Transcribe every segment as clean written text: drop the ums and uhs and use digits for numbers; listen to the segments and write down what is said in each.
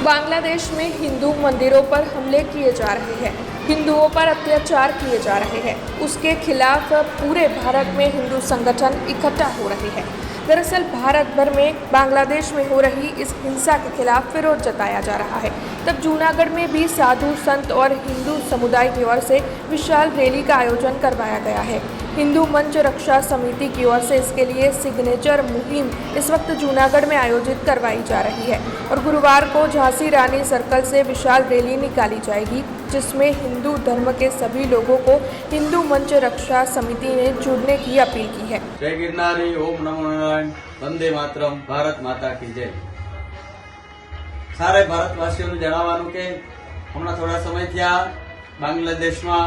बांग्लादेश में हिंदू मंदिरों पर हमले किए जा रहे हैं, हिंदुओं पर अत्याचार किए जा रहे हैं। उसके खिलाफ पूरे भारत में हिंदू संगठन इकट्ठा हो रहे हैं। दरअसल भारत भर में बांग्लादेश में हो रही इस हिंसा के खिलाफ विरोध जताया जा रहा है। तब जूनागढ़ में भी साधु संत और हिंदू समुदाय की ओर से विशाल रैली का आयोजन करवाया गया है। हिंदू मंच रक्षा समिति की ओर से इसके लिए सिग्नेचर मुहिम इस वक्त जूनागढ़ में आयोजित करवाई जा रही है और गुरुवार को झांसी रानी सर्कल से विशाल रैली निकाली जाएगी, जिसमें हिंदू धर्म के सभी लोगों को हिंदू मंच रक्षा समिति ने जुड़ने की अपील की है। जय गिरनारी, ओम नमो नारायण, वंदे मातरम, भारत माता की जय। सारे भारतवासीओने जणाववानुं के हमणां थोड़ा समयथी आ बांग्लादेशमां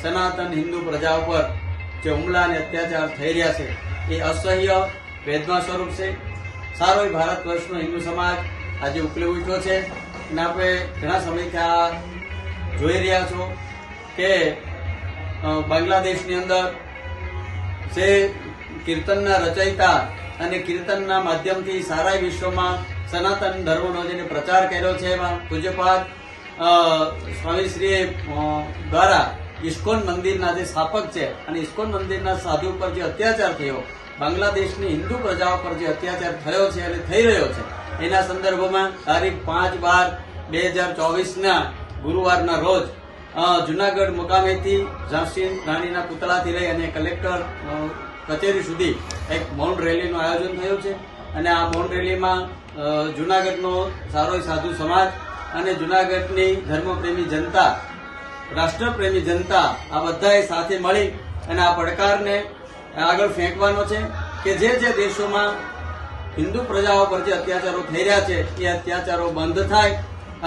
सनातन हिंदू प्रजा पर जे हुमला अने अत्याचार थई रह्या छे ए असह्य वेदना स्वरूप छे। सारो भारतवर्षनो हिंदू समाज आज उकली उठ्यो छे अने आपणे घणा समयथी आ जोई रह्या छो के बांग्लादेशनी अंदर जे कीर्तनना रचयिता अने कीर्तनना माध्यमथी सारा विश्वमां सनातन धर्मनो जेने प्रचार कर्यो छे एमां पूज्यपाद स्वामीश्रीए द्वारा इस्कोन मंदिरना जे स्थापक छे अने इस्कोन मंदिरना साधु पर जे अत्याचार थयो, बांग्लादेशनी हिंदू प्रजाओ पर जे अत्याचार थयो छे अने थई रह्यो छे एना संदर्भमां तारीख 5/12/2024 ना गुरुवारना रोज जूनागढ़ मुकामेथी झांसी राणीना पुतळाथी लई अने कलेक्टर कचेरी सुधी एक मौन रेलीनुं आयोजन थयुं छे अने आ मौन रेलीमां जूनागढ़नो सारो साधु समाज अने जूनागढ़नी धर्मप्रेमी जनता, राष्ट्रप्रेमी जनता आ बधाए साथे मळी अने आ પડકારને આગળ ફેંકવાનો છે કે જે દેશોમાં હિન્દુ પ્રજાઓ પર જે અત્યાચારો થઈ રહ્યા છે એ અત્યાચારો બંધ થાય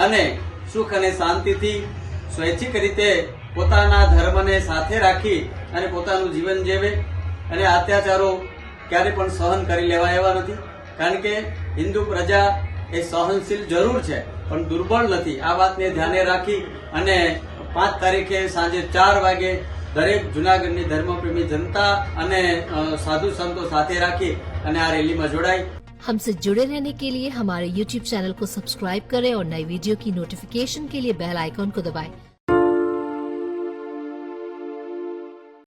અને સુખ અને શાંતિથી સ્વૈચ્છિક રીતે પોતાના ધર્મને સાથે રાખી અને પોતાનું જીવન જીવે અને અત્યાચારો ક્યારે પણ સહન કરી લેવા એવા નથી, કારણ કે હિન્દુ પ્રજા એ સહનશીલ જરૂર છે પણ દુર્બળ નથી। આ વાતને ધ્યાને રાખી અને 5 તારીખે સાંજે 4 વાગે દરેક જૂનાગઢની ધર્મપ્રેમી जनता અને साधु संतो સાથે રાખી અને આ રેલીમાં જોડાય। हमसे जुड़े रहने के लिए हमारे YouTube चैनल को सब्सक्राइब करें और नई वीडियो की नोटिफिकेशन के लिए बेल आइकॉन को दबाएं।